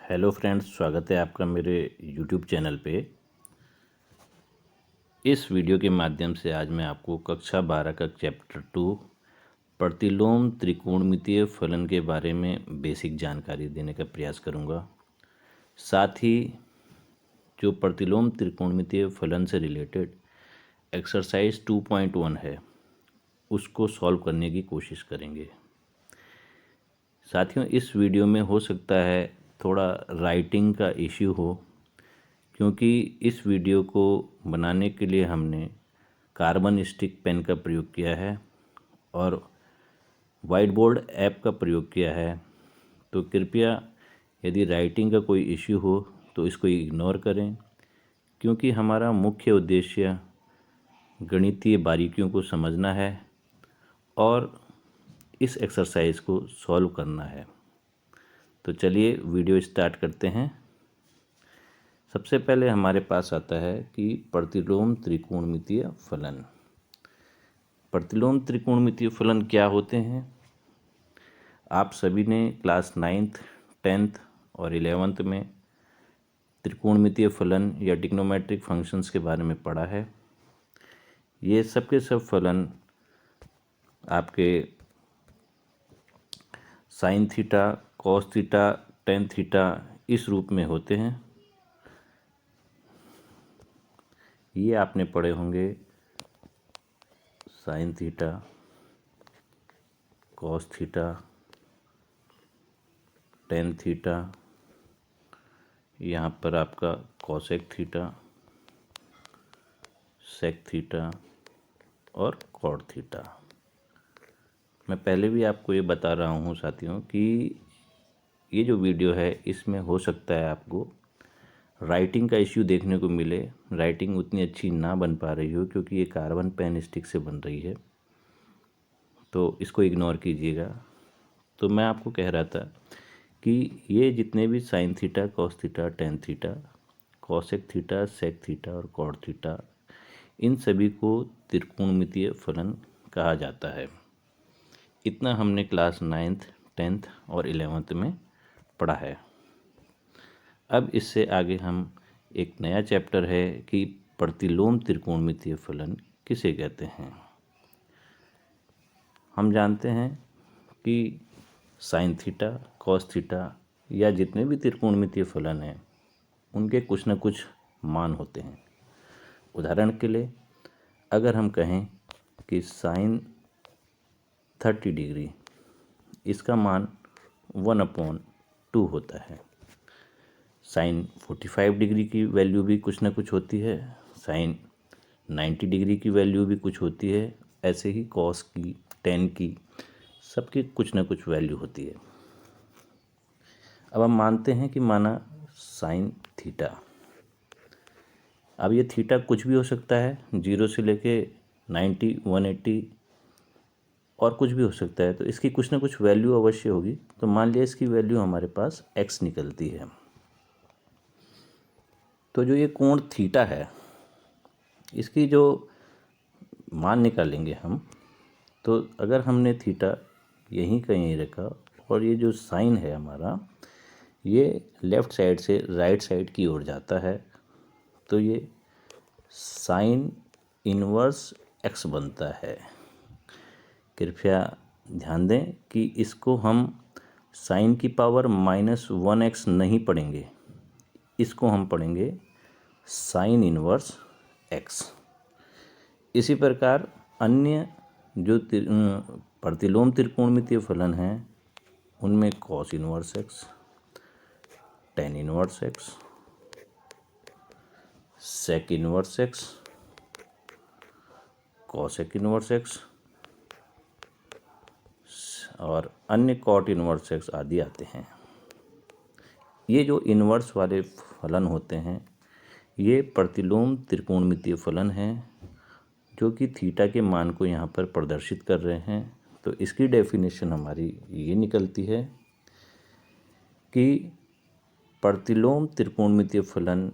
Hello friends, स्वागत है आपका मेरे यूट्यूब चैनल पे। इस वीडियो के माध्यम से आज मैं आपको कक्षा 12 का चैप्टर 2 प्रतिलोम त्रिकोणमितीय फलन के बारे में बेसिक जानकारी देने का प्रयास करूंगा। साथ ही जो प्रतिलोम त्रिकोणमितीय फलन से रिलेटेड एक्सरसाइज 2.1 है उसको सॉल्व करने की कोशिश करेंगे। साथियों, इस वीडियो में हो सकता है थोड़ा राइटिंग का इश्यू हो, क्योंकि इस वीडियो को बनाने के लिए हमने कार्बन स्टिक पेन का प्रयोग किया है और वाइट बोर्ड ऐप का प्रयोग किया है। तो कृपया यदि राइटिंग का कोई इश्यू हो तो इसको इग्नोर करें, क्योंकि हमारा मुख्य उद्देश्य गणितीय बारीकियों को समझना है और इस एक्सरसाइज को सॉल्व करना है। तो चलिए वीडियो स्टार्ट करते हैं। सबसे पहले हमारे पास आता है कि प्रतिलोम त्रिकोणमितीय फलन। प्रतिलोम त्रिकोणमितीय फलन क्या होते हैं? आप सभी ने क्लास 9th 10th और 11th में त्रिकोणमितीय फलन या ट्रिग्नोमेट्रिक फंक्शंस के बारे में पढ़ा है। ये सब के सब फलन आपके sign theta, cos theta, tan theta इस रूप में होते हैं। ये आपने पढ़े होंगे sign theta, cos theta, tan theta, यहाँ पर आपका कॉसेक थीटा, सेक थीटा और कॉट थीटा। मैं पहले भी आपको ये बता रहा हूँ साथियों कि ये जो वीडियो है इसमें हो सकता है आपको राइटिंग का इश्यू देखने को मिले। राइटिंग उतनी अच्छी ना बन पा रही हो क्योंकि ये कार्बन पेन स्टिक से बन रही है, तो इसको इग्नोर कीजिएगा। तो मैं आपको कह रहा था कि ये जितने भी sine theta, cos theta, tan theta, cosec theta, sec theta और कॉट थीटा, इन सभी को त्रिकोणमितीय फलन कहा जाता है। इतना हमने क्लास 9th 10th और 11th में पढ़ा है। अब इससे आगे हम एक नया चैप्टर है कि प्रतिलोम त्रिकोणमितीय फलन किसे कहते हैं। हम जानते हैं कि साइन थीटा, कॉस थीटा या जितने भी त्रिकोणमितीय फलन हैं उनके कुछ न कुछ मान होते हैं। उदाहरण के लिए अगर हम कहें कि साइन 30 डिग्री, इसका मान 1/2 होता है। साइन 45 डिग्री की वैल्यू भी कुछ ना कुछ होती है, साइन 90 डिग्री की वैल्यू भी कुछ होती है। ऐसे ही कॉस की, टेन की, सबकी कुछ ना कुछ वैल्यू होती है। अब हम मानते हैं कि माना साइन थीटा। अब ये थीटा कुछ भी हो सकता है, 0 से लेके 90, 180 और कुछ भी हो सकता है, तो इसकी कुछ ना कुछ वैल्यू अवश्य होगी। तो मान लिया इसकी वैल्यू हमारे पास x निकलती है। तो जो ये कोण थीटा है इसकी जो मान निकालेंगे हम, तो अगर हमने थीटा यहीं कहीं रखा और ये जो साइन है हमारा ये लेफ़्ट साइड से राइट साइड की ओर जाता है, तो ये साइन इनवर्स x बनता है। कृपया ध्यान दें कि इसको हम साइन की पावर -1x नहीं पढ़ेंगे, इसको हम पढ़ेंगे साइन इनवर्स x। इसी प्रकार अन्य जो प्रतिलोम त्रिकोणमितीय फलन हैं उनमें cos inverse x, tan inverse x, sec inverse x, cosec inverse x और अन्य कॉट इनवर्स x आदि आते हैं। ये जो इनवर्स वाले फलन होते हैं ये प्रतिलोम त्रिकोणमितीय फलन हैं जो कि थीटा के मान को यहाँ पर प्रदर्शित कर रहे हैं। तो इसकी डेफिनेशन हमारी ये निकलती है कि प्रतिलोम त्रिकोणमितीय फलन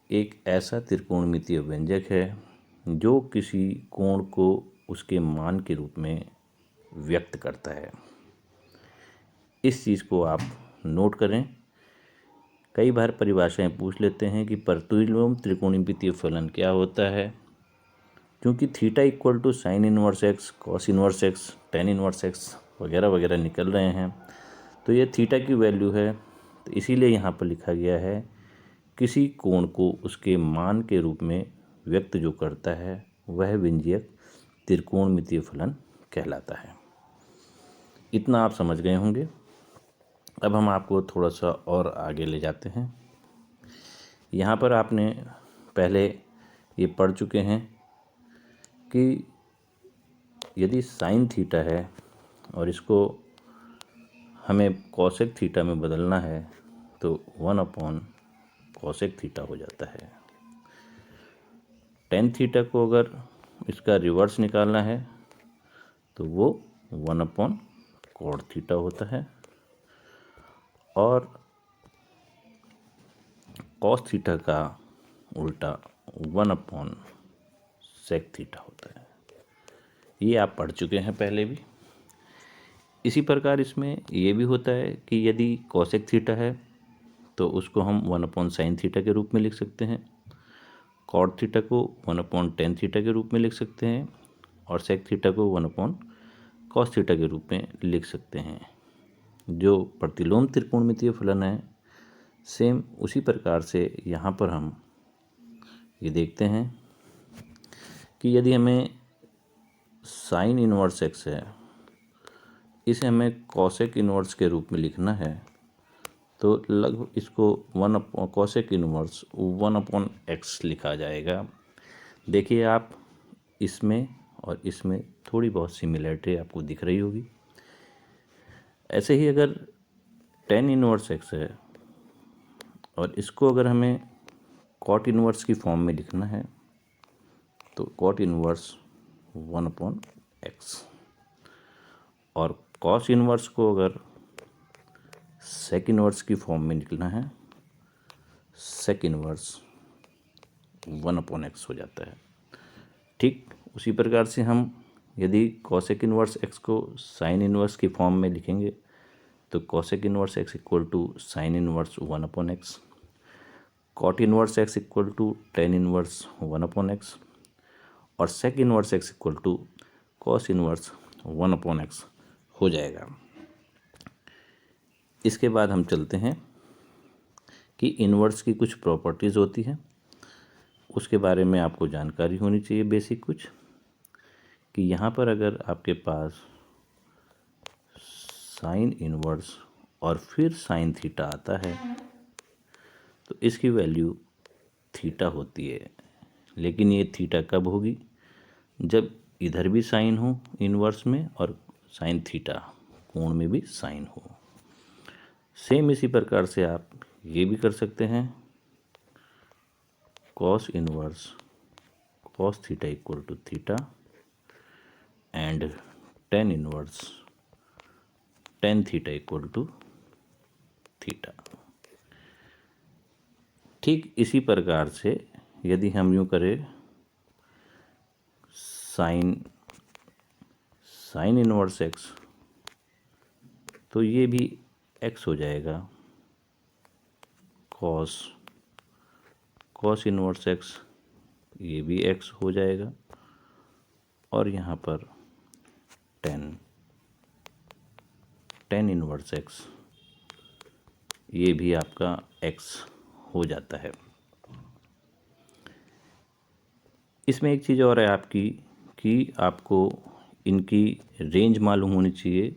एक ऐसा त्रिकोणमितीय व्यंजक है जो किसी कोण को उसके मान के रूप में व्यक्त करता है। इस चीज़ को आप नोट करें कई बार परिभाषाएं पूछ लेते हैं कि प्रतिलोम त्रिकोणमितीय फलन क्या होता है। क्योंकि theta equal to sine inverse x, cos inverse x, tan inverse x वगैरह वगैरह निकल रहे हैं, तो ये थीटा की वैल्यू है। तो इसीलिए यहाँ पर लिखा गया है किसी कोण को उसके मान के रूप में व्यक्त जो करता है वह व्यंजक त्रिकोणमितीय फलन कहलाता है। इतना आप समझ गए होंगे। अब हम आपको थोड़ा सा और आगे ले जाते हैं। यहाँ पर आपने पहले ये पढ़ चुके हैं कि यदि साइन थीटा है और इसको हमें कॉसेक थीटा में बदलना है तो 1 कॉसेक थीटा हो जाता है। टेन थीटा को अगर इसका रिवर्स निकालना है तो वो 1 कॉड थीटा होता है और कॉस थीटा का उल्टा 1 सेक थीटा होता है। ये आप पढ़ चुके हैं पहले भी। इसी प्रकार इसमें ये भी होता है कि यदि कॉसेक थीटा है तो उसको हम 1 साइन थीटा के रूप में लिख सकते हैं, कॉट थीटा को 1 टेन थीटा के रूप में लिख सकते हैं और सेक थीटा को 1 कॉस थीटा के रूप में लिख सकते हैं। जो प्रतिलोम त्रिकोणमितीय फलन है सेम उसी प्रकार से यहाँ पर हम ये देखते हैं कि यदि हमें साइन इनवर्स एक्स है, इसे हमें कॉसेक इनवर्स के रूप में लिखना है तो लगभग इसको कॉसेक इनवर्स 1/x लिखा जाएगा। देखिए आप इसमें और इसमें थोड़ी बहुत सिमिलरिटी आपको दिख रही होगी। ऐसे ही अगर टेन इनवर्स एक्स है और इसको अगर हमें कॉट इनवर्स की फॉर्म में लिखना है तो कॉट इनवर्स 1/x और कॉस इनवर्स को अगर सेक इनवर्स की फॉर्म में निकलना है सेक इनवर्स 1/x हो जाता है। ठीक उसी प्रकार से हम यदि कॉसेक इनवर्स एक्स को साइन इनवर्स की फॉर्म में लिखेंगे तो cosec inverse x equal to sine inverse 1/x, cot inverse x equal to tan inverse 1/x और sec inverse x equal to cos inverse 1/x हो जाएगा। इसके बाद हम चलते हैं कि इनवर्स की कुछ प्रॉपर्टीज़ होती हैं, उसके बारे में आपको जानकारी होनी चाहिए बेसिक कुछ, कि यहाँ पर अगर आपके पास साइन इनवर्स और फिर साइन थीटा आता है तो इसकी वैल्यू थीटा होती है। लेकिन ये थीटा कब होगी? जब इधर भी साइन हो इनवर्स में और साइन थीटा कोण में भी साइन हो। सेम इसी प्रकार से आप ये भी कर सकते हैं, cos inverse cos theta equal to theta and tan inverse tan theta equal to theta. ठीक इसी प्रकार से यदि हम यूँ करें साइन इनवर्स एक्स तो ये भी एक्स हो जाएगा, कॉस इनवर्स एक्स ये भी एक्स हो जाएगा और यहाँ पर टेन इनवर्स एक्स ये भी आपका एक्स हो जाता है। इसमें एक चीज़ और है आपकी कि आपको इनकी रेंज मालूम होनी चाहिए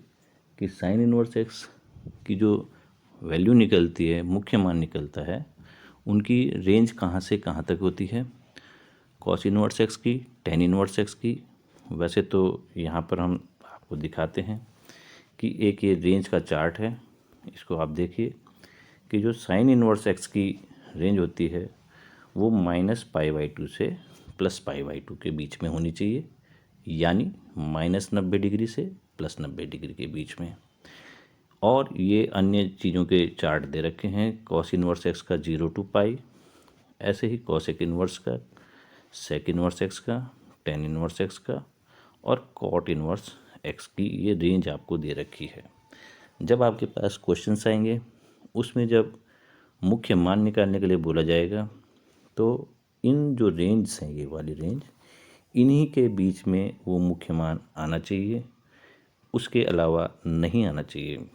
कि साइन इनवर्स एक्स की जो वैल्यू निकलती है, मुख्य मान निकलता है, उनकी रेंज कहाँ से कहाँ तक होती है। कॉस इनवर्स एक्स की, टेन इनवर्स एक्स की। वैसे तो यहाँ पर हम आपको दिखाते हैं कि एक ये रेंज का चार्ट है, इसको आप देखिए कि जो साइन इनवर्स एक्स की रेंज होती है वो -π/2 से +π/2 के बीच में होनी चाहिए, यानी -90 डिग्री से +90 डिग्री के बीच में। और ये अन्य चीज़ों के चार्ट दे रखे हैं, कॉस इनवर्स एक्स का 0 to π, ऐसे ही कॉसेक इनवर्स का, सेक इनवर्स एक्स का, टेन इनवर्स एक्स का और कॉट इनवर्स एक्स की ये रेंज आपको दे रखी है। जब आपके पास क्वेश्चंस आएंगे उसमें जब मुख्य मान निकालने के लिए बोला जाएगा। तो इन जो रेंज हैं, ये वाली रेंज, इन्हीं के बीच में वो मुख्य मान आना चाहिए, उसके अलावा नहीं आना चाहिए।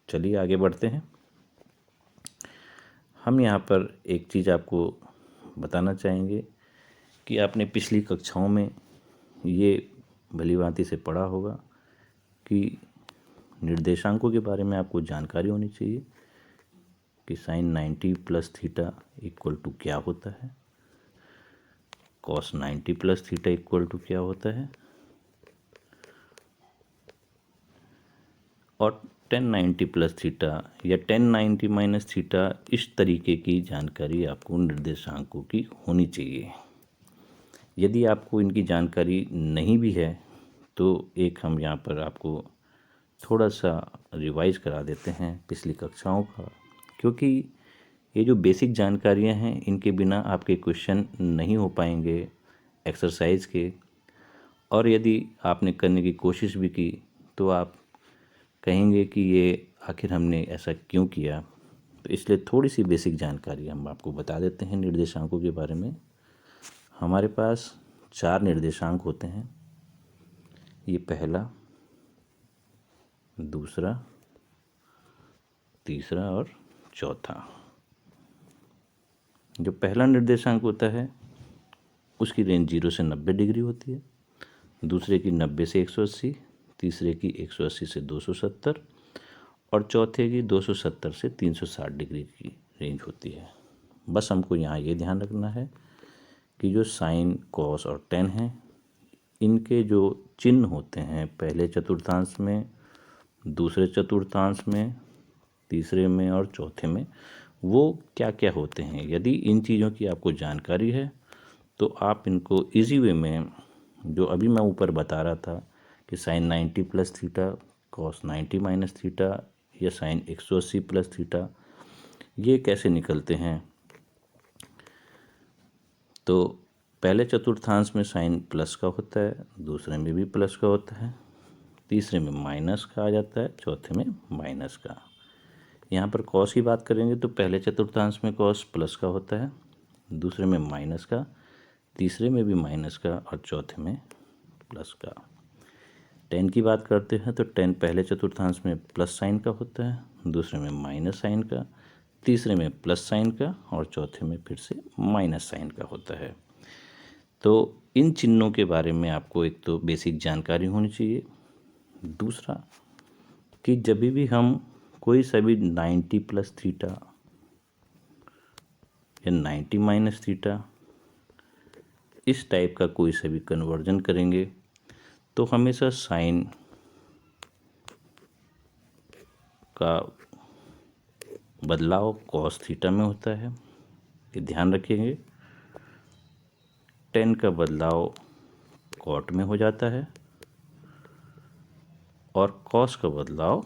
चलिए आगे बढ़ते हैं। हम यहाँ पर एक चीज़ आपको बताना चाहेंगे कि आपने पिछली कक्षाओं में ये भलीभांति से पढ़ा होगा कि निर्देशांकों के बारे में आपको जानकारी होनी चाहिए कि sine 90 plus theta equal to क्या होता है, cos 90 plus theta equal to क्या होता है, और टेन 90 प्लस थीटा या टेन 90 माइनस थीटा, इस तरीके की जानकारी आपको निर्देशांकों की होनी चाहिए। यदि आपको इनकी जानकारी नहीं भी है तो एक हम यहाँ पर आपको थोड़ा सा रिवाइज करा देते हैं पिछली कक्षाओं का, क्योंकि ये जो बेसिक जानकारियाँ हैं इनके बिना आपके क्वेश्चन नहीं हो पाएंगे एक्सरसाइज के, और यदि आपने करने की कोशिश भी की तो आप कहेंगे कि ये आखिर हमने ऐसा क्यों किया। तो इसलिए थोड़ी सी बेसिक जानकारी हम आपको बता देते हैं निर्देशांकों के बारे में। हमारे पास 4 निर्देशांक होते हैं, ये पहला, दूसरा, तीसरा और चौथा। जो पहला निर्देशांक होता है उसकी रेंज 0 से 90 डिग्री होती है, दूसरे की 90 से 180, तीसरे की 180 से 270 और चौथे की 270 से 360 डिग्री की रेंज होती है। बस हमको यहाँ ये ध्यान रखना है कि जो साइन, कॉस और टेन हैं, इनके जो चिन्ह होते हैं पहले चतुर्थांश में, दूसरे चतुर्थांश में, तीसरे में और चौथे में, वो क्या क्या होते हैं। यदि इन चीज़ों की आपको जानकारी है तो आप इनको इजी वे में, जो अभी मैं ऊपर बता रहा था कि sine 90 plus theta, cos 90 minus theta या साइन 180 प्लस थीटा, ये कैसे निकलते हैं। तो पहले चतुर्थांश में साइन प्लस का होता है, दूसरे में भी प्लस का होता है, तीसरे में माइनस का आ जाता है, चौथे में माइनस का। यहाँ पर कॉस की बात करेंगे तो पहले चतुर्थांश में कॉस प्लस का होता है, दूसरे में माइनस का, तीसरे में भी माइनस का और चौथे में प्लस का। टेन की बात करते हैं तो टेन पहले चतुर्थांश में प्लस साइन का होता है, दूसरे में माइनस साइन का, तीसरे में प्लस साइन का और चौथे में फिर से माइनस साइन का होता है। तो इन चिन्हों के बारे में आपको एक तो बेसिक जानकारी होनी चाहिए। दूसरा कि जब भी हम कोई सा भी 90 प्लस थीटा या 90 माइनस थीटा, इस टाइप का कोई सा भी कन्वर्जन करेंगे तो हमेशा साइन का बदलाव कॉस थीटा में होता है, ये ध्यान रखेंगे। टेन का बदलाव कॉट में हो जाता है और कॉस का बदलाव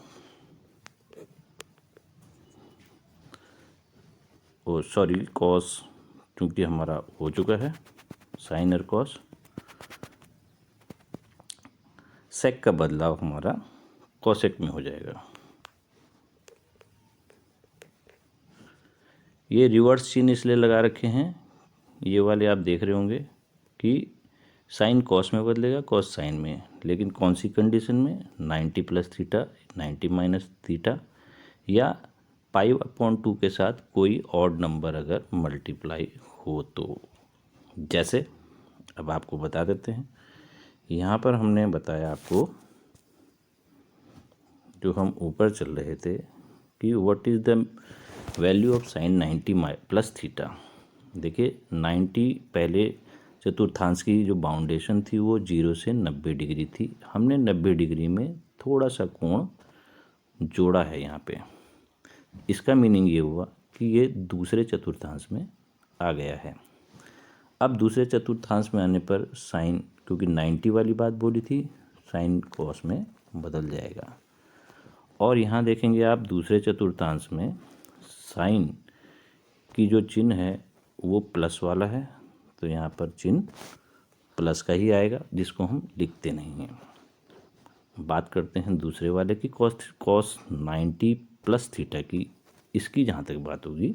कॉस क्योंकि हमारा हो चुका है साइन और कॉस, सेक का बदलाव हमारा कॉसेक में हो जाएगा। ये रिवर्स चिन्ह इसलिए लगा रखे हैं, ये वाले आप देख रहे होंगे कि साइन कॉस में बदलेगा, कॉस साइन में, लेकिन कौन सी कंडीशन में, 90 प्लस थीटा, 90 माइनस थीटा या पाई/2 के साथ कोई ऑड नंबर अगर मल्टीप्लाई हो तो। जैसे अब आपको बता देते हैं, यहाँ पर हमने बताया आपको, जो हम ऊपर चल रहे थे कि what is the value of sine 90 plus theta. देखिए 90 पहले चतुर्थांश की जो बाउंडेशन थी वो 0 से 90 डिग्री थी, हमने 90 डिग्री में थोड़ा सा कोण जोड़ा है यहाँ पे। इसका मीनिंग ये हुआ कि ये दूसरे चतुर्थांश में आ गया है। अब दूसरे चतुर्थांश में आने पर साइन, क्योंकि 90 वाली बात बोली थी, साइन कॉस में बदल जाएगा। और यहाँ देखेंगे आप दूसरे चतुर्थांश में साइन की जो चिन्ह है वो प्लस वाला है, तो यहाँ पर चिन्ह प्लस का ही आएगा, जिसको हम लिखते नहीं हैं। बात करते हैं दूसरे वाले की, कॉस 90 प्लस थीटा की। इसकी जहाँ तक बात होगी,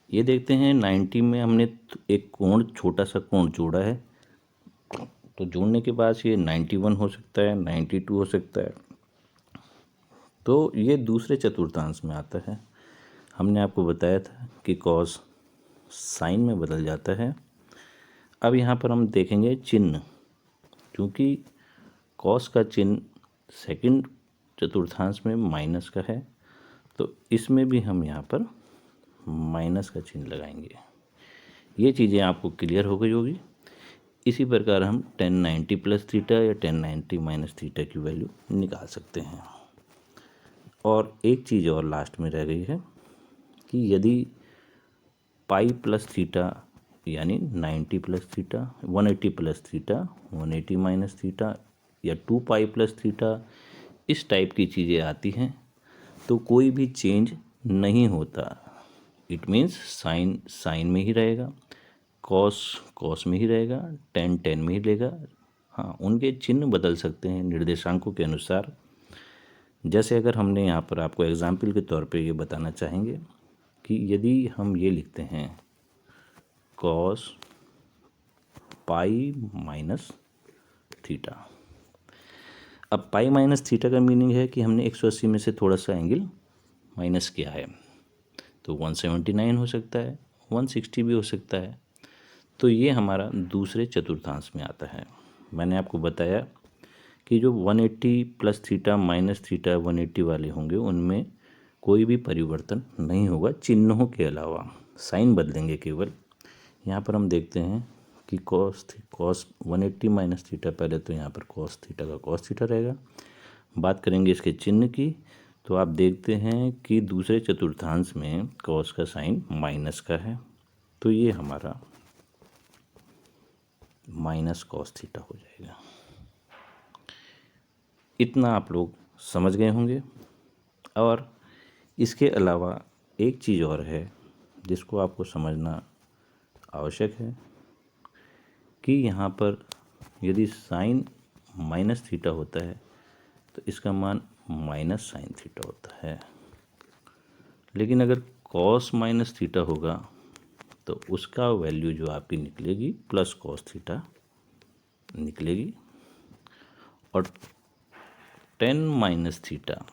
ये देखते हैं 90 में हमने एक कोण, छोटा सा कोण जोड़ा है, तो जोड़ने के बाद ये 91 हो सकता है, 92 हो सकता है, तो ये दूसरे चतुर्थांश में आता है। हमने आपको बताया था कि कॉस साइन में बदल जाता है। अब यहाँ पर हम देखेंगे चिन्ह, क्योंकि कॉस का चिन्ह सेकंड चतुर्थांश में माइनस का है, तो इसमें भी हम यहाँ पर माइनस का चिन्ह लगाएंगे। ये चीज़ें आपको क्लियर हो गई होगी। इसी प्रकार हम 1090 प्लस थीटा या 1090 माइनस थीटा की वैल्यू निकाल सकते हैं। और एक चीज़ और लास्ट में रह गई है कि यदि पाई प्लस थीटा यानी 90 plus theta, 180 plus theta, 180 minus theta या 2 पाई प्लस थीटा, इस टाइप की चीज़ें आती हैं, तो कोई भी चेंज नहीं होता। इट मीन्स साइन साइन में ही रहेगा, कॉस कॉस में ही रहेगा, टेन टेन में ही रहेगा। हाँ, उनके चिन्ह बदल सकते हैं निर्देशांकों के अनुसार। जैसे अगर हमने यहाँ पर आपको एग्जाम्पल के तौर पे ये बताना चाहेंगे कि यदि हम ये लिखते हैं कॉस पाई माइनस थीटा। अब पाई माइनस थीटा का मीनिंग है कि हमने 180 में से थोड़ा सा एंगल माइनस किया है, तो 179 हो सकता है, 160 भी हो सकता है। तो ये हमारा दूसरे चतुर्थांश में आता है। मैंने आपको बताया कि जो 180 प्लस थीटा माइनस थीटा 180 वाले होंगे उनमें कोई भी परिवर्तन नहीं होगा चिन्हों के अलावा, साइन बदलेंगे केवल। यहाँ पर हम देखते हैं कि कॉस 180 माइनस थीटा, पहले तो यहाँ पर कॉस थीटा का कॉस थीटा रहेगा। बात करेंगे इसके चिन्ह की, तो आप देखते हैं कि दूसरे चतुर्थांश में कॉस का साइन माइनस का है, तो ये हमारा माइनस कॉस थीटा हो जाएगा। इतना आप लोग समझ गए होंगे। और इसके अलावा एक चीज़ और है जिसको आपको समझना आवश्यक है कि यहाँ पर यदि साइन माइनस थीटा होता है तो इसका मान माइनस साइन थीटा होता है, लेकिन अगर कॉस माइनस थीटा होगा तो उसका वैल्यू जो आपकी निकलेगी प्लस कॉस थीटा निकलेगी, और 10 माइनस थीटा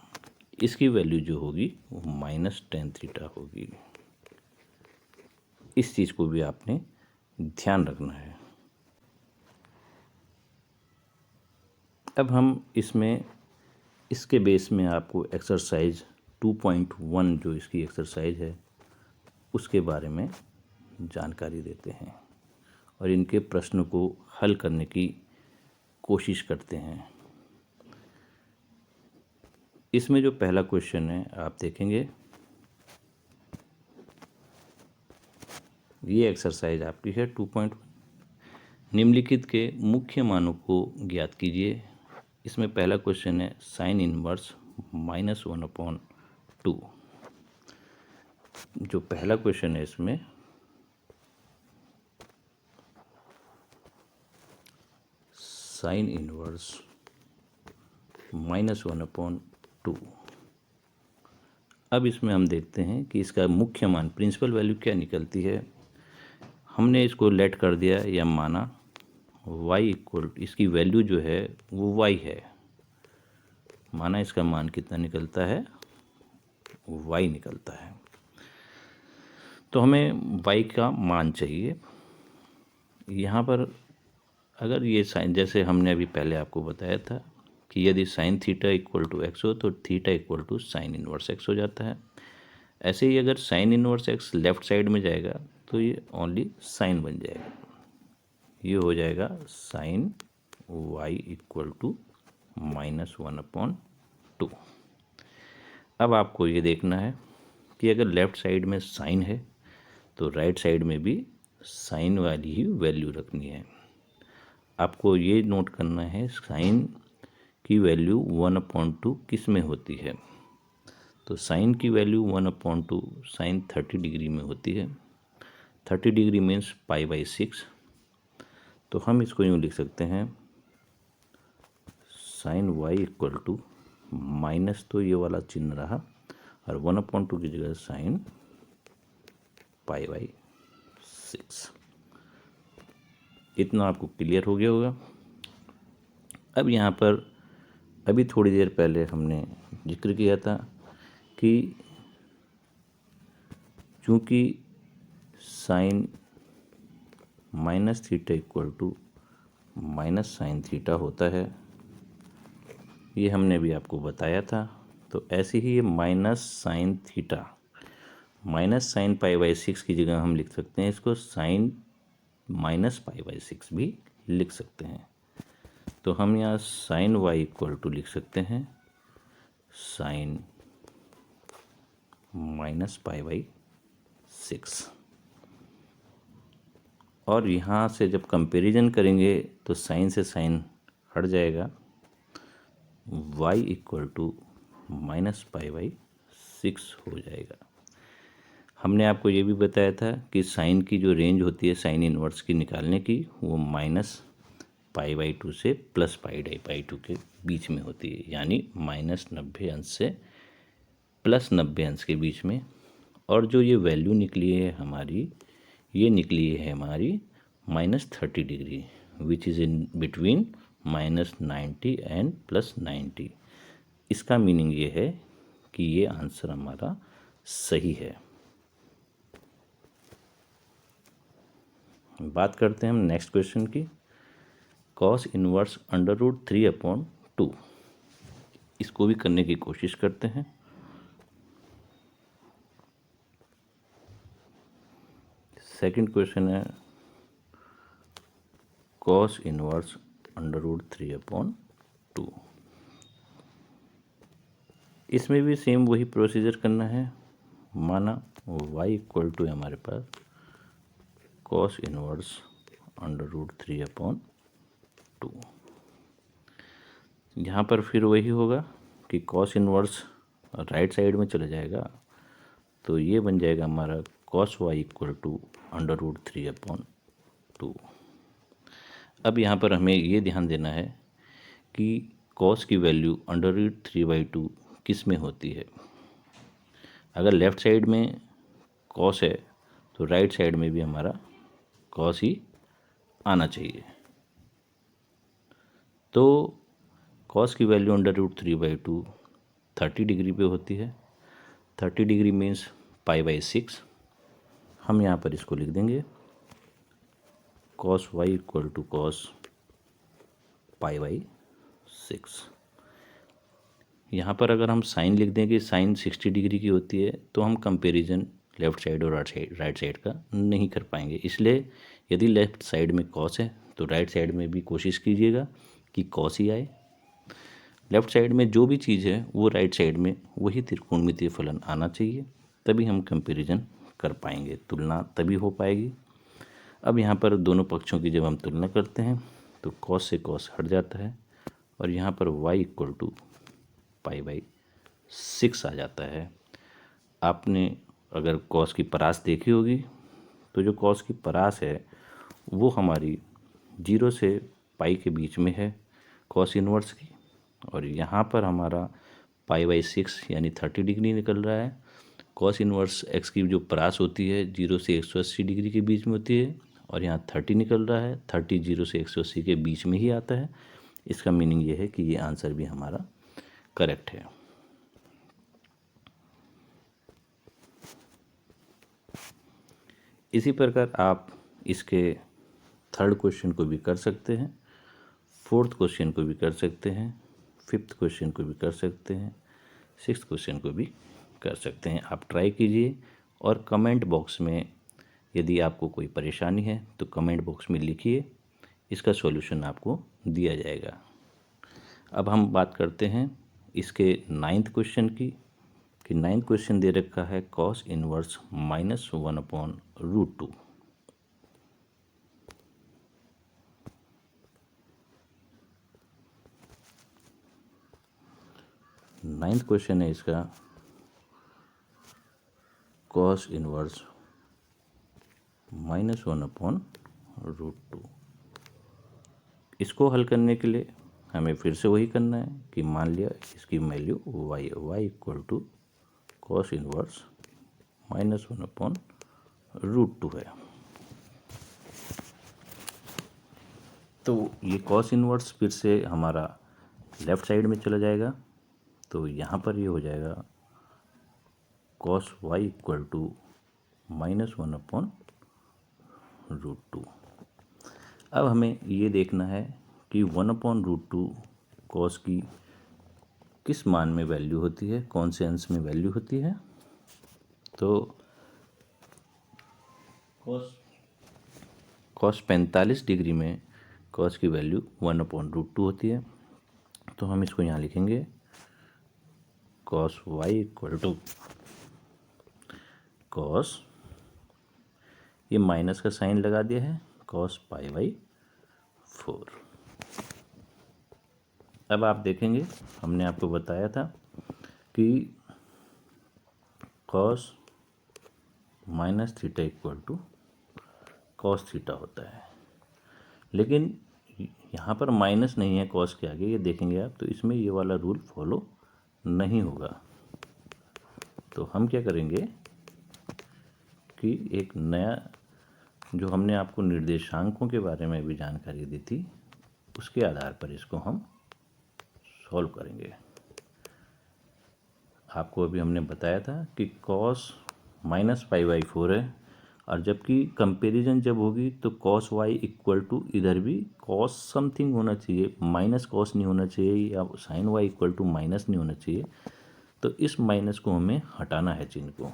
इसकी वैल्यू जो होगी वो माइनस 10 थीटा होगी। इस चीज़ को भी आपने ध्यान रखना है। अब हम इसमें इसके बेस में आपको एक्सरसाइज 2.1 जो इसकी एक्सरसाइज है उसके बारे में जानकारी देते हैं और इनके प्रश्न को हल करने की कोशिश करते हैं। इसमें जो पहला क्वेश्चन है आप देखेंगे, ये एक्सरसाइज आपकी है 2.1। निम्नलिखित के मुख्य मानों को ज्ञात कीजिए। इसमें पहला क्वेश्चन है साइन इनवर्स -1/2। जो पहला क्वेश्चन है इसमें साइन इनवर्स -1/2। अब इसमें हम देखते हैं कि इसका मुख्य मान प्रिंसिपल वैल्यू क्या निकलती है। हमने इसको लेट कर दिया या माना y इक्वल, इसकी वैल्यू जो है वो y है, माना इसका मान कितना निकलता है, y निकलता है। तो हमें y का मान चाहिए। यहाँ पर अगर ये साइन, जैसे हमने अभी पहले आपको बताया था कि यदि sine theta equal to x हो तो theta equal to sine inverse x हो जाता है। ऐसे ही अगर sine inverse x left side में जाएगा तो ये ओनली साइन बन जाएगा, ये हो जाएगा साइन y इक्वल टू -1/2। अब आपको ये देखना है कि अगर लेफ्ट साइड में साइन है तो राइट साइड में भी साइन वाली ही वैल्यू रखनी है। आपको ये नोट करना है साइन की वैल्यू 1/2 किस में होती है, तो साइन की वैल्यू 1/2 साइन 30 डिग्री में होती है। 30 डिग्री मीन्स π/6। तो हम इसको यूँ लिख सकते हैं sine y equal to, minus तो ये वाला चिन्ह रहा और 1/2 की जगह साइन π/6। इतना आपको क्लियर हो गया होगा। अब यहाँ पर अभी थोड़ी देर पहले हमने जिक्र किया था कि चूँकि साइन -θ इक्वल टू -sin θ होता है, ये हमने भी आपको बताया था। तो ऐसे ही ये -sin θ -sin π/6 की जगह हम लिख सकते हैं इसको sin -π/6 भी लिख सकते हैं। तो हम यहाँ sin y इक्वल टू लिख सकते हैं sin -π/6। और यहाँ से जब कंपैरिजन करेंगे तो साइन से साइन हट जाएगा, y इक्वल टू -π/6 हो जाएगा। हमने आपको ये भी बताया था कि साइन की जो रेंज होती है साइन इनवर्स की निकालने की, वो -π/2 से +π/2 के बीच में होती है, यानी -90 अंश से +90 अंश के बीच में। और जो ये वैल्यू निकली है हमारी, ये निकली है हमारी -30 degree, which is in between -90 and +90। इसका मीनिंग ये है कि ये आंसर हमारा सही है। बात करते हैं हम नेक्स्ट क्वेश्चन की। cos इनवर्स √3/2, इसको भी करने की कोशिश करते हैं। सेकंड क्वेश्चन है cos इनवर्स √3/2। इसमें भी सेम वही प्रोसीजर करना है। माना y इक्वल टू हमारे पास cos इनवर्स √3/2। यहाँ पर फिर वही होगा कि cos इनवर्स राइट साइड में चला जाएगा, तो ये बन जाएगा हमारा cos y इक्वल टू √3/2। अब यहाँ पर हमें ये ध्यान देना है कि cos की वैल्यू √3/2 किस में होती है। अगर लेफ़्ट साइड में cos है तो राइट साइड में भी हमारा cos ही आना चाहिए। तो cos की वैल्यू √3/2 30 डिग्री पे होती है। 30 डिग्री मीन्स π/6। हम यहाँ पर इसको लिख देंगे cos y equal to cos π/6। यहाँ पर अगर हम साइन लिख दें कि साइन 60 डिग्री की होती है, तो हम कंपैरिजन लेफ़्ट साइड और राइट साइड का नहीं कर पाएंगे। इसलिए यदि लेफ़्ट साइड में cos है तो राइट साइड में भी कोशिश कीजिएगा कि cos ही आए। लेफ़्ट साइड में जो भी चीज़ है वो राइट साइड में वही त्रिकोणमितीय फलन आना चाहिए, तभी हम कंपैरिजन कर पाएंगे, तुलना तभी हो पाएगी। अब यहाँ पर दोनों पक्षों की जब हम तुलना करते हैं तो cos से cos हट जाता है और यहाँ पर y इक्वल टू π/6 आ जाता है। आपने अगर cos की परास देखी होगी तो जो cos की परास है वो हमारी 0 से पाई के बीच में है cos इनवर्स की, और यहाँ पर हमारा π/6 यानी 30 डिग्री निकल रहा है। cos इनवर्स x की जो परास होती है 0 से 180 डिग्री के बीच में होती है, और यहाँ 30 निकल रहा है। 30 0 से 180 के बीच में ही आता है। इसका मीनिंग ये है कि ये आंसर भी हमारा करेक्ट है। इसी प्रकार आप इसके थर्ड क्वेश्चन को भी कर सकते हैं, फोर्थ क्वेश्चन को भी कर सकते हैं, फिफ्थ क्वेश्चन को भी कर सकते हैं, सिक्स्थ क्वेश्चन को भी कर सकते हैं। आप ट्राई कीजिए और कमेंट बॉक्स में यदि आपको कोई परेशानी है तो कमेंट बॉक्स में लिखिए, इसका सॉल्यूशन आपको दिया जाएगा। अब हम बात करते हैं इसके नाइन्थ क्वेश्चन की, कि नाइन्थ क्वेश्चन दे रखा है cos इनवर्स -1/√2। नाइन्थ क्वेश्चन है इसका cos इनवर्स -1/√2। इसको हल करने के लिए हमें फिर से वही करना है कि मान लिया इसकी value y equal to cos inverse -1/√2 है। तो ये कॉस इनवर्स फिर से हमारा लेफ़्ट साइड में चला जाएगा, तो यहाँ पर ये हो जाएगा कॉस y इक्वल टू -1/√2। अब हमें ये देखना है कि 1/√2 कॉस की किस मान में वैल्यू होती है, कौन से अंश में वैल्यू होती है। तो कॉस 45 डिग्री में कॉस की वैल्यू 1/√2 होती है। तो हम इसको यहाँ लिखेंगे cos y equal to cos, ये माइनस का साइन लगा दिया है, कॉस π/4। अब आप देखेंगे हमने आपको बताया था कि cos -θ equal to cos theta होता है, लेकिन यहाँ पर माइनस नहीं है कॉस के आगे, ये देखेंगे आप, तो इसमें ये वाला रूल फॉलो नहीं होगा। तो हम क्या करेंगे कि एक नया, जो हमने आपको निर्देशांकों के बारे में भी जानकारी दी थी, उसके आधार पर इसको हम सॉल्व करेंगे। आपको अभी हमने बताया था कि कॉस -π/4 है, और जबकि कंपैरिजन जब होगी तो कॉस y इक्वल टू, इधर भी कॉस समथिंग होना चाहिए, माइनस कॉस नहीं होना चाहिए, या sine y equal to minus नहीं होना चाहिए। तो इस माइनस को हमें हटाना है चिन्ह को,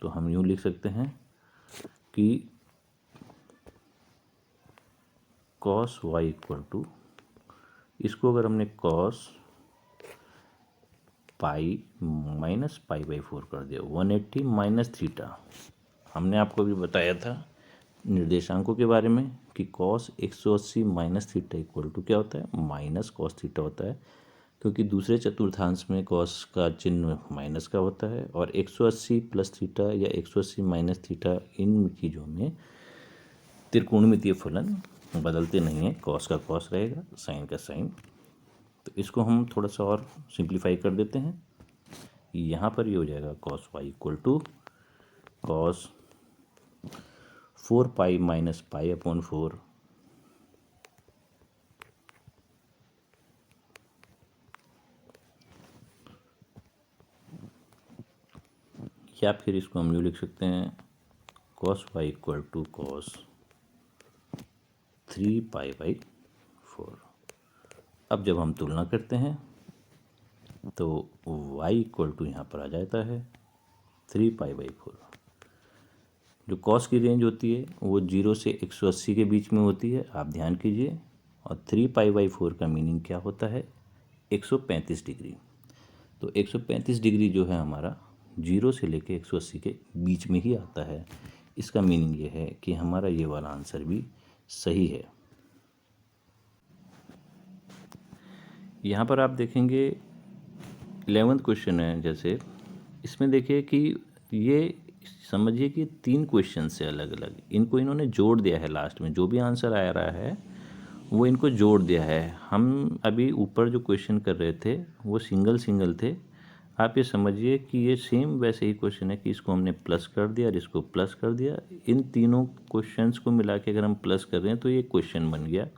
तो हम यूँ लिख सकते हैं कि कॉस y इक्वल टू, इसको अगर हमने कॉस पाई -π/4 कर दिया, 180 माइनस थीटा। हमने आपको भी बताया था निर्देशांकों के बारे में कि cos 180 minus theta equal to क्या होता है, माइनस कॉस थीटा होता है, क्योंकि दूसरे चतुर्थांश में कॉस का चिन्ह माइनस का होता है, और 180 प्लस थीटा या 180 माइनस थीटा, इन चीज़ों में त्रिकोणमितीय फलन बदलते नहीं हैं, कॉस का कॉस रहेगा, साइन का साइन। तो इसको हम थोड़ा सा और सिंप्लीफाई कर देते हैं। यहाँ पर ये हो जाएगा cos y equal to cos 4π minus π/4 या फिर इसको हम यूँ लिख सकते हैं cos y equal to cos 3π/4। अब जब हम तुलना करते हैं तो y इक्वल टू यहाँ पर आ जाता है 3π/4। जो कॉस की रेंज होती है वो 0 से 180 के बीच में होती है, आप ध्यान कीजिए, और 3π/4 का मीनिंग क्या होता है, 135 डिग्री। तो 135 डिग्री जो है हमारा 0 से लेके 180 के बीच में ही आता है। इसका मीनिंग ये है कि हमारा ये वाला आंसर भी सही है। यहाँ पर आप देखेंगे 11th क्वेश्चन है, जैसे इसमें देखिए कि ये समझिए कि 3 क्वेश्चन से अलग अलग, इनको इन्होंने जोड़ दिया है, लास्ट में जो भी आंसर आ रहा है वो इनको जोड़ दिया है। हम अभी ऊपर जो क्वेश्चन कर रहे थे वो सिंगल सिंगल थे, आप ये समझिए कि ये सेम वैसे ही क्वेश्चन है कि इसको हमने प्लस कर दिया और इसको प्लस कर दिया। इन तीनों क्वेश्चंस को मिला के अगर हम प्लस कर रहे हैं तो ये क्वेश्चन बन गया।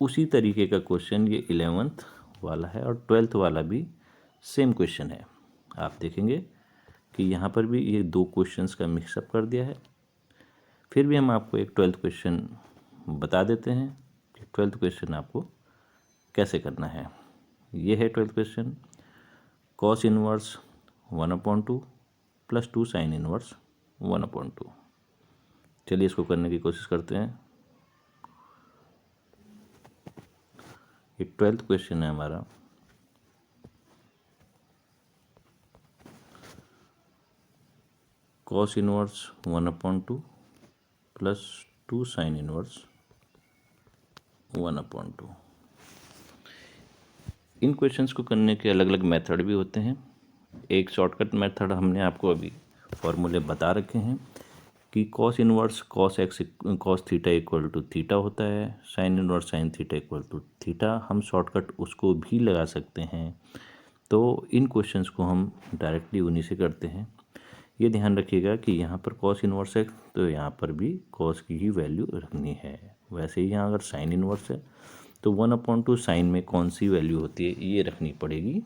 उसी तरीके का क्वेश्चन ये 11th वाला है, और 12th वाला भी सेम क्वेश्चन है। आप देखेंगे कि यहाँ पर भी ये 2 क्वेश्चंस का मिक्सअप कर दिया है। फिर भी हम आपको एक 12th क्वेश्चन बता देते हैं कि 12th क्वेश्चन आपको कैसे करना है। ये है 12th question, cos inverse 1/2 plus 2 sine inverse 1/2। चलिए इसको करने की कोशिश करते हैं। ये 12th क्वेश्चन है हमारा। Cos inverse 1/2 plus 2 sine inverse 1/2। इन क्वेश्चंस को करने के अलग अलग मेथड भी होते हैं। एक शॉर्टकट मेथड हमने आपको अभी फॉर्मूले बता रखे हैं कि cos inverse cos theta equal to theta होता है, sine inverse sine theta equal to theta. हम शॉर्टकट उसको भी लगा सकते हैं तो इन क्वेश्चंस को हम डायरेक्टली उन्हीं से करते हैं। ये ध्यान रखिएगा कि यहाँ पर कॉस इनवर्स है तो यहाँ पर भी कॉस की ही वैल्यू रखनी है। वैसे ही यहाँ अगर साइन इनवर्स है तो 1/2 साइन में कौन सी वैल्यू होती है ये रखनी पड़ेगी।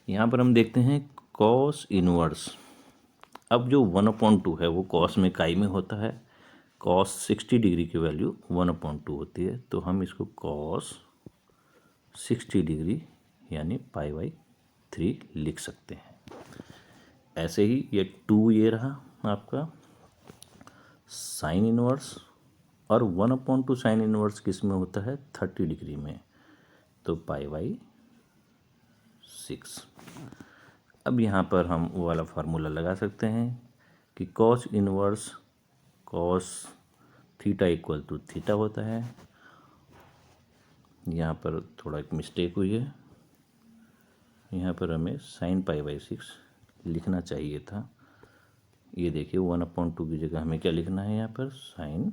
यहाँ पर हम देखते हैं कॉस इनवर्स। अब जो 1/2 है वो कॉस में काई में होता है। कॉस 60 डिग्री की वैल्यू 1/2 होती है, तो हम इसको कॉस 60 डिग्री यानी π/3 लिख सकते हैं। ऐसे ही ये 2 ये रहा आपका साइन इनवर्स, और 1/2 साइन इनवर्स किस में होता है 30 डिग्री में, तो π/6। अब यहाँ पर हम वो वाला फार्मूला लगा सकते हैं कि cos inverse cos theta equal to theta होता है। यहाँ पर थोड़ा एक मिस्टेक हुई है, यहाँ पर हमें साइन π/6 लिखना चाहिए था। ये देखिए 1/2 की जगह हमें क्या लिखना है, यहाँ पर साइन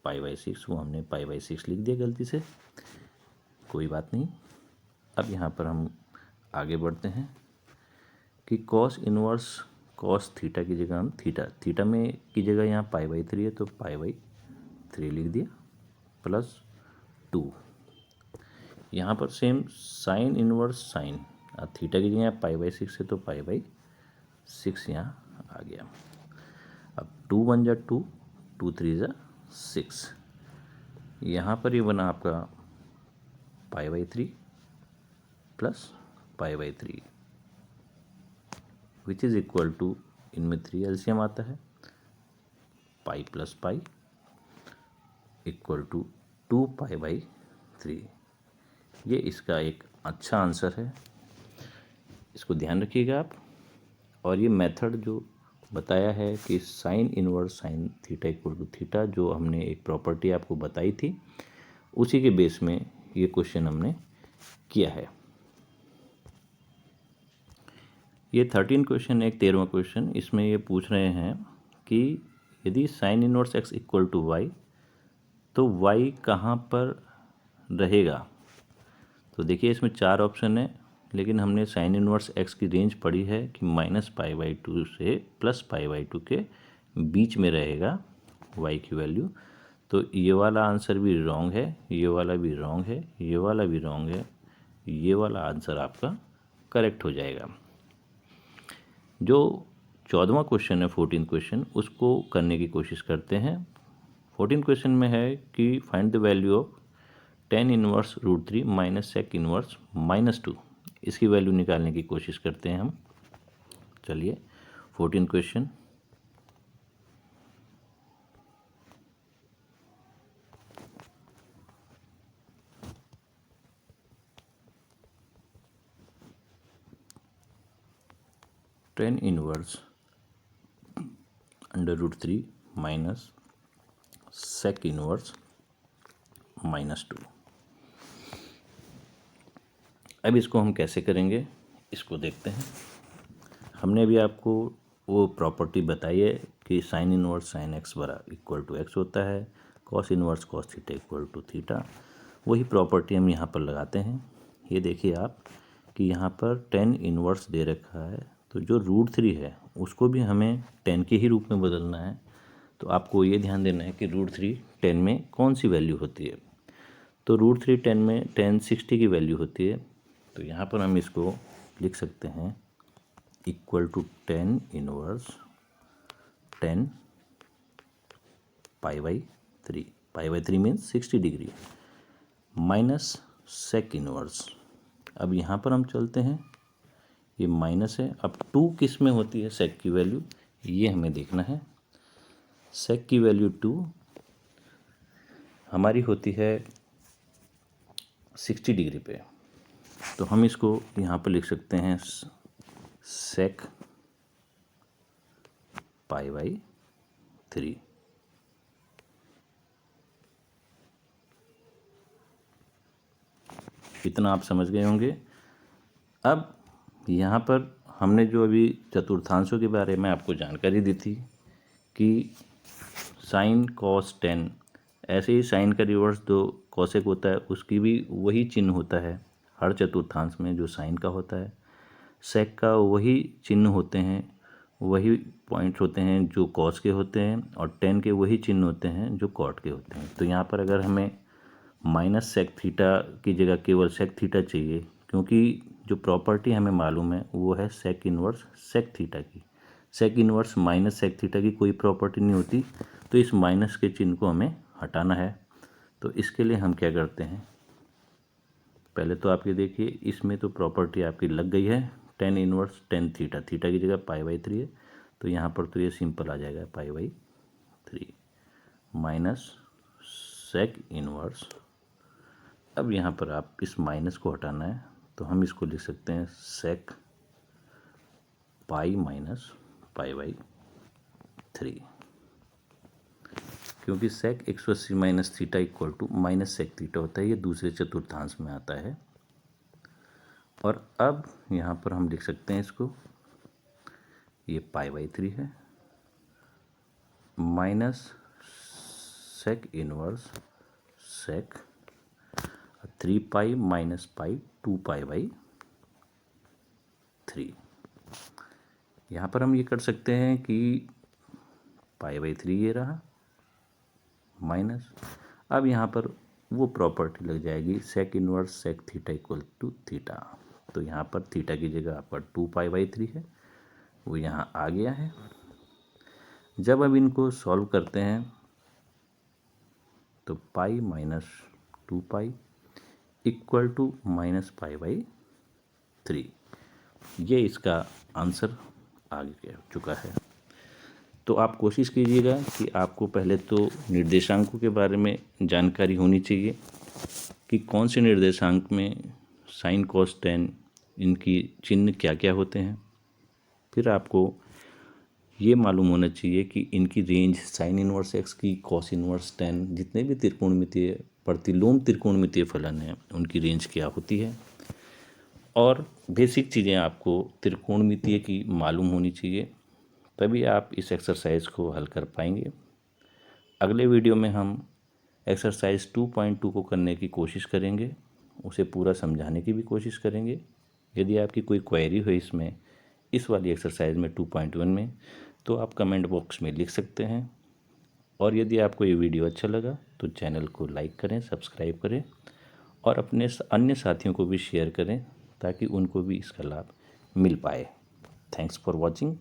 π/6, वो हमने π/6 लिख दिया गलती से, कोई बात नहीं। अब यहाँ पर हम आगे बढ़ते हैं कि कॉस इनवर्स कॉस थीटा की जगह हम थीटा में की जगह यहाँ π/3 है तो π/3 लिख दिया प्लस 2। यहाँ पर same sign inverse sine, theta की जगह π/6 है तो π/6 यहाँ आ गया। अब 2 1 जा 2, 2 3 जा 6, यहाँ पर ये बना आपका π/3 plus π/3 which is equal to, इनमें 3 एलसीएम आता है, pi plus pi equal to 2π/3। ये इसका एक अच्छा आंसर है, इसको ध्यान रखिएगा आप। और ये मेथड जो बताया है कि sine inverse sine theta equal to theta, जो हमने एक प्रॉपर्टी आपको बताई थी, उसी के बेस में ये क्वेश्चन हमने किया है। ये 13 क्वेश्चन, एक 13वां क्वेश्चन, इसमें ये पूछ रहे हैं कि यदि sine inverse x equal to y तो y कहाँ पर रहेगा। तो देखिए इसमें 4 ऑप्शन है, लेकिन हमने साइन इनवर्स x की रेंज पढ़ी है कि -π/2 से +π/2 के बीच में रहेगा y की वैल्यू। तो ये वाला आंसर भी रॉन्ग है, ये वाला भी रॉन्ग है, ये वाला भी रॉन्ग है, ये वाला आंसर आपका करेक्ट हो जाएगा। जो 14वां क्वेश्चन है 14 क्वेश्चन, उसको करने की कोशिश करते हैं। 14 क्वेश्चन में है कि find the value of tan inverse √3 minus sec inverse -2, इसकी वैल्यू निकालने की कोशिश करते हैं हम। चलिए 14 question, tan inverse √3 minus sec inverse -2। अब इसको हम कैसे करेंगे, इसको देखते हैं। हमने अभी आपको वो प्रॉपर्टी बताई है कि sine inverse sine x equal to x होता है, cos inverse cos theta equal to theta. वही प्रॉपर्टी हम यहाँ पर लगाते हैं। ये देखिए आप कि यहाँ पर tan इनवर्स दे रखा है, तो जो √3 है उसको भी हमें tan के ही रूप में बदलना है। तो आपको ये ध्यान देना है कि √3 tan में कौन सी वैल्यू होती है। तो √3 tan में tan 60 की वैल्यू होती है, तो यहाँ पर हम इसको लिख सकते हैं equal to tan inverse tan π/3, π/3 means 60 degree minus sec inverse. अब यहाँ पर हम चलते हैं, ये माइनस है। अब 2 किस में होती है सेक की वैल्यू, ये हमें देखना है। सेक की वैल्यू 2 हमारी होती है 60 डिग्री पे, तो हम इसको यहाँ पर लिख सकते हैं सेक π/3। इतना आप समझ गए होंगे। अब यहाँ पर हमने जो अभी चतुर्थांशों के बारे में आपको जानकारी दी थी कि साइन कॉस टेन, ऐसे ही साइन का रिवर्स जो कॉसेक होता है उसकी भी वही चिन्ह होता है। हर चतुर्थांश में जो साइन का होता है, सेक का वही चिन्ह होते हैं, वही पॉइंट्स होते हैं जो कॉस के होते हैं, और टेन के वही चिन्ह होते हैं जो कॉट के होते हैं। तो यहाँ पर अगर हमें माइनस सेक थीटा की जगह केवल सेक थीटा चाहिए, क्योंकि जो प्रॉपर्टी हमें मालूम है वो है सेक इन्वर्स सेक थीटा की। Sec inverse minus sec theta की कोई प्रॉपर्टी नहीं होती, तो इस माइनस के चिन्ह को हमें हटाना है। तो इसके लिए हम क्या करते हैं, पहले तो आप ये देखिए, इसमें तो प्रॉपर्टी आपकी लग गई है, tan inverse tan theta, theta की जगह π/3 है, तो यहाँ पर तो ये सिंपल आ जाएगा π/3 माइनस सेक इन्वर्स। अब यहाँ पर आप इस माइनस को हटाना है, तो हम इसको लिख सकते हैं सेक पाई माइनस π/3, क्योंकि sec 180 minus theta equal to minus sec theta होता है, ये दूसरे चतुर्थांश में आता है। और अब यहाँ पर हम लिख सकते हैं इसको, ये π/3 है minus sec inverse sec 3π minus pi 2π/3। यहाँ पर हम ये कर सकते हैं कि π/3 ये रहा माइनस, अब यहाँ पर वो प्रॉपर्टी लग जाएगी sec inverse sec theta equal to theta. तो यहाँ पर थीटा की जगह आपका 2π/3 है, वो यहाँ आ गया है। जब अब इनको सॉल्व करते हैं तो pi minus 2π equal to minus π/3, ये इसका आंसर आ चुका है। तो आप कोशिश कीजिएगा कि आपको पहले तो निर्देशांकों के बारे में जानकारी होनी चाहिए कि कौन से निर्देशांक में साइन कॉस टेन इनकी चिन्ह क्या क्या होते हैं। फिर आपको ये मालूम होना चाहिए कि इनकी रेंज साइन इनवर्स एक्स की, कॉस इनवर्स टेन, जितने भी त्रिकोणमितीय प्रतिलोम त्रिकोणमितीय फलन हैं उनकी रेंज क्या होती है। और बेसिक चीज़ें आपको त्रिकोणमितीय की मालूम होनी चाहिए, तभी आप इस एक्सरसाइज को हल कर पाएंगे। अगले वीडियो में हम एक्सरसाइज 2.2 को करने की कोशिश करेंगे, उसे पूरा समझाने की भी कोशिश करेंगे। यदि आपकी कोई क्वेरी हो इसमें, इस वाली एक्सरसाइज में 2.1 में, तो आप कमेंट बॉक्स में लिख सकते हैं। और यदि आपको ये वीडियो अच्छा लगा तो चैनल को लाइक करें, सब्सक्राइब करें और अपने अन्य साथियों को भी शेयर करें ताकि उनको भी इसका लाभ मिल पाए। Thanks for watching.